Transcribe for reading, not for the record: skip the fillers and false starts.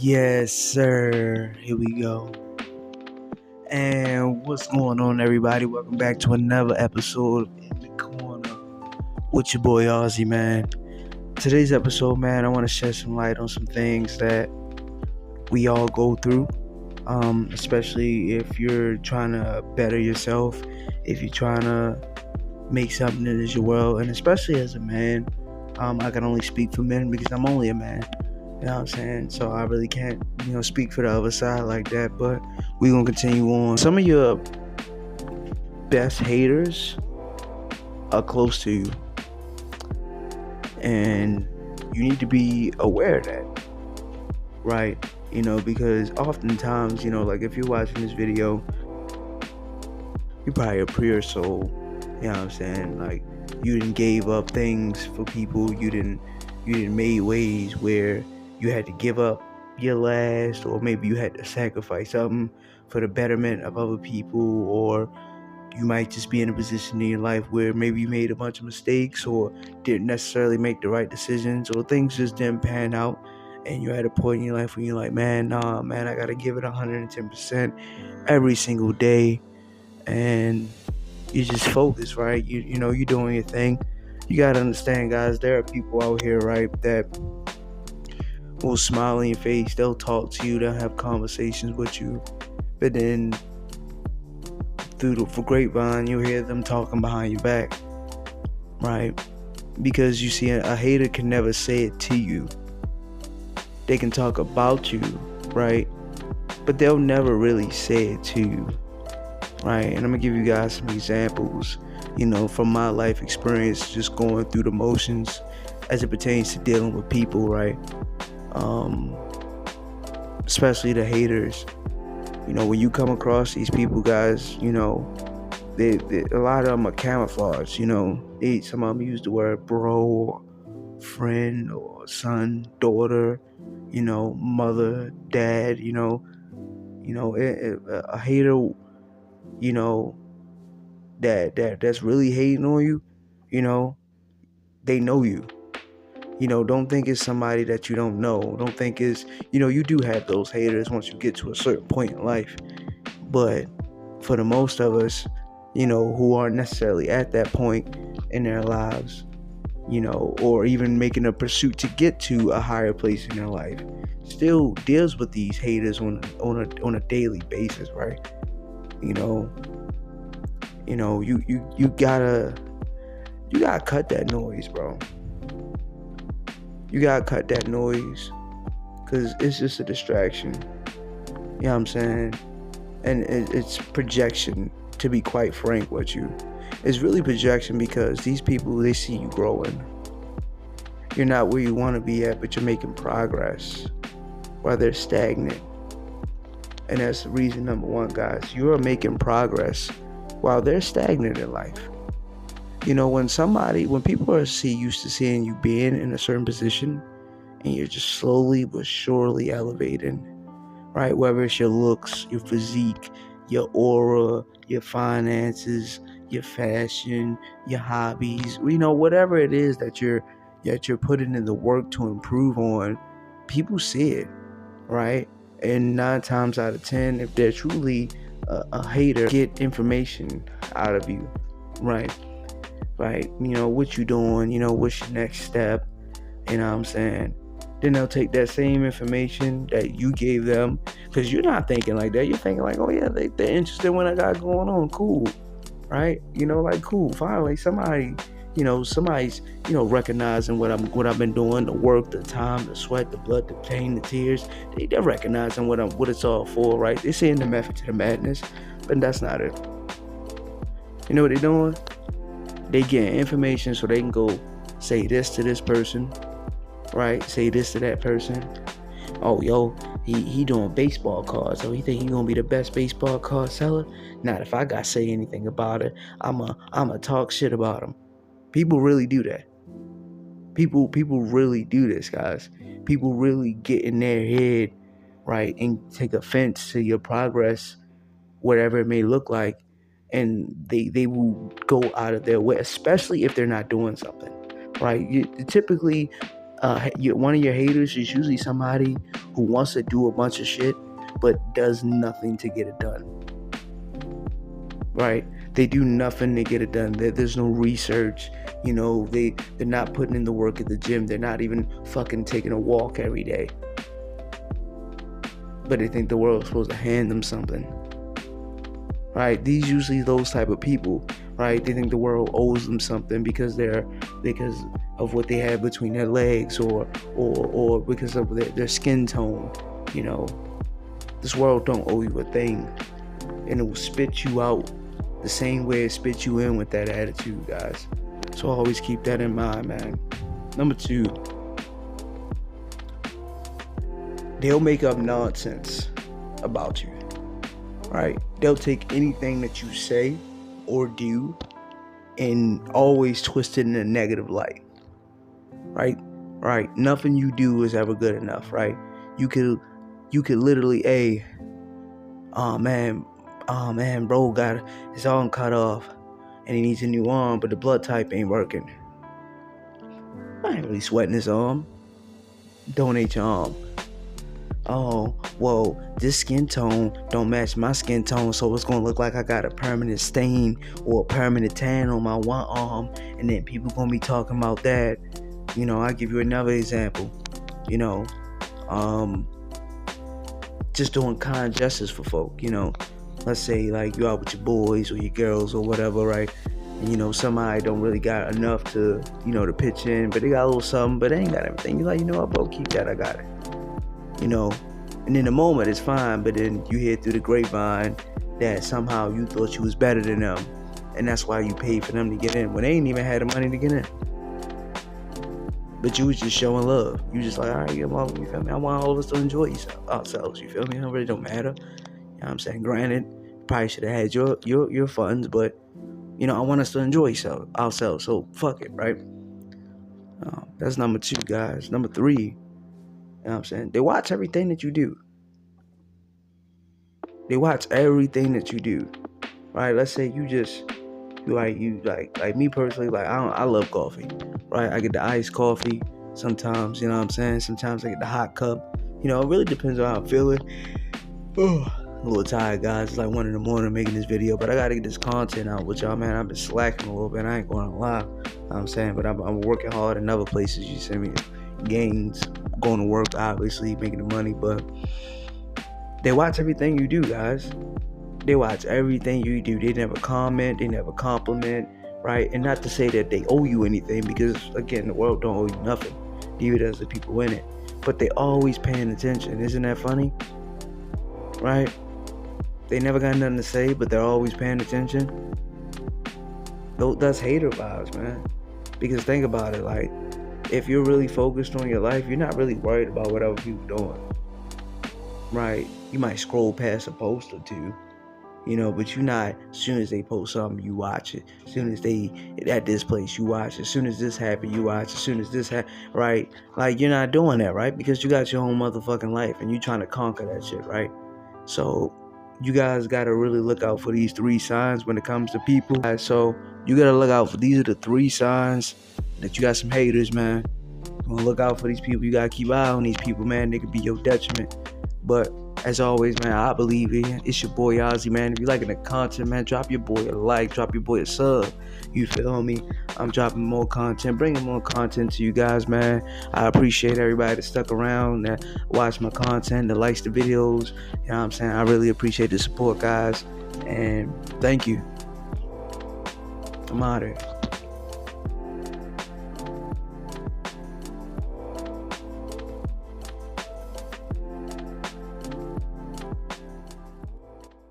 Yes, sir. Here we go. And what's going on, everybody? Welcome back to another episode of In the Corner with your boy Aussie, man. Today's episode, man, I want to shed some light on some things that we all go through, especially if you're trying to better yourself, if you're trying to make something that is your world, and especially as a man. I can only speak for men because I'm only a man. You know what I'm saying? So I really can't, speak for the other side like that. But we're going to continue on. Some of your best haters are close to you. And you need to be aware of that. Right? Because oftentimes, like if you're watching this video, you're probably a pure soul. You know what I'm saying? Like you didn't gave up things for people. You didn't made ways where you had to give up your last, or maybe you had to sacrifice something for the betterment of other people, or you might just be in a position in your life where maybe you made a bunch of mistakes or didn't necessarily make the right decisions, or things just didn't pan out, and you're at a point in your life where you're like, man, I gotta give it 110% every single day, and you just focus, right? You're doing your thing. You gotta understand, guys, there are people out here, right, that will smile in your face, they'll talk to you, they'll have conversations with you, but then for grapevine, you'll hear them talking behind your back, right? Because you see, a hater can never say it to you. They can talk about you, right? But they'll never really say it to you, right? And I'm gonna give you guys some examples, from my life experience, just going through the motions as it pertains to dealing with people, right? Especially the haters. When you come across these people, guys, they a lot of them are camouflage. Some of them use the word bro, or friend, or son, daughter, mother, dad. A hater, that's really hating on you. They know you. Don't think it's somebody that you don't know. Don't think it's, you do have those haters once you get to a certain point in life. But for the most of us, who aren't necessarily at that point in their lives, or even making a pursuit to get to a higher place in their life, still deals with these haters on a daily basis, right? You gotta cut that noise, bro. You gotta cut that noise, because it's just a distraction. You know what I'm saying? And it's projection, to be quite frank with you. It's really projection, because these people, they see you growing. You're not where you want to be at, but you're making progress while they're stagnant. And that's reason number one, guys. You are making progress while they're stagnant in life. When people are used to seeing you being in a certain position, and you're just slowly but surely elevating, right? Whether it's your looks, your physique, your aura, your finances, your fashion, your hobbies, whatever it is that you're putting in the work to improve on, people see it, right? And 9 times out of 10, if they're truly a hater, get information out of you, right? Right, what you doing, what's your next step, you know what I'm saying? Then they'll take that same information that you gave them, because you're not thinking like that. You're thinking like, oh yeah, they're interested in what I got going on, cool, right? Cool, finally somebody's, recognizing what I've been doing, the work, the time, the sweat, the blood, the pain, the tears. They're recognizing what it's all for, right? They're seeing the method to the madness, but that's not it. You know what they're doing? They get information so they can go say this to this person, right? Say this to that person. Oh, yo, he doing baseball cards. So he think he gonna be the best baseball card seller? Not if I gotta say anything about it. I'ma talk shit about him. People really do that. People really do this, guys. People really get in their head, right, and take offense to your progress, whatever it may look like. And they will go out of their way, especially if they're not doing something, right? Typically, one of your haters is usually somebody who wants to do a bunch of shit but does nothing to get it done. Right? They do nothing to get it done. There's no research. You know, they're not putting in the work at the gym. They're not even fucking taking a walk every day. But they think the world's supposed to hand them something. Right? These usually those type of people. Right? They think the world owes them something because of what they have between their legs or because of their skin tone. You know, this world don't owe you a thing, and it will spit you out the same way it spit you in with that attitude, guys. So always keep that in mind, man. Number 2, they'll make up nonsense about you, right? They'll take anything that you say or do and always twist it in a negative light, right? Right? Nothing you do is ever good enough, right? You could literally, oh man, bro got his arm cut off and he needs a new arm, but the blood type ain't working. I ain't really sweating his arm. Donate your arm. Oh, well, this skin tone don't match my skin tone, so it's gonna look like I got a permanent stain or a permanent tan on my one arm, and then people gonna be talking about that. You know, I'll give you another example. You know, just doing kind gestures for folk, you know. Let's say like you out with your boys or your girls or whatever, right? And you know, somebody don't really got enough to, you know, to pitch in, but they got a little something, but they ain't got everything. You're like, you know what, bro, keep that, I got it. You know, and in the moment it's fine, but then you hear through the grapevine that somehow you thought you was better than them, and that's why you paid for them to get in when they ain't even had the money to get in. But you was just showing love. You just like, all right, you feel me? I want all of us to enjoy ourselves, you feel me? It really don't matter. You know what I'm saying? Granted, probably should have had your funds, but you know, I want us to enjoy ourselves. So fuck it, right? That's number 2, guys. Number 3, you know what I'm saying? They watch everything that you do. They watch everything that you do. Right? Let's say you like me personally, like I love coffee. Right? I get the iced coffee sometimes, you know what I'm saying? Sometimes I get the hot cup. You know, it really depends on how I'm feeling. A little tired, guys. It's like 1 in the morning making this video, but I gotta get this content out with y'all, man. I've been slacking a little bit. I ain't going to lie. You know what I'm saying, but I'm working hard in other places. You see me, gains, going to work, obviously making the money. But they watch everything you do, guys. They watch everything you do. They never comment. They never compliment, right? And not to say that they owe you anything, because again, the world don't owe you nothing. Neither does the people in it. But they always paying attention. Isn't that funny? Right? They never got nothing to say, but they're always paying attention. That's hater vibes, man. Because think about it, like, if you're really focused on your life, you're not really worried about what other people doing. Right? You might scroll past a post or two, you know, but you're not, as soon as they post something, you watch it. As soon as they at this place, you watch it. As soon as this happened, you watch it. As soon as this happened, right? Like, you're not doing that, right? Because you got your own motherfucking life and you're trying to conquer that shit, right? So you guys got to really look out for these 3 signs when it comes to people. So you got to look out for, these are the 3 signs that you got some haters, man. You want to look out for these people. You got to keep an eye on these people, man. They could be your detriment. But as always, man, I believe it. It's your boy Aussie, man. If you liking the content, man, drop your boy a like, drop your boy a sub. You feel me? I'm dropping more content, bringing more content to you guys, man. I appreciate everybody that stuck around, that watched my content, that likes the videos. You know what I'm saying? I really appreciate the support, guys. And thank you. I'm out of here.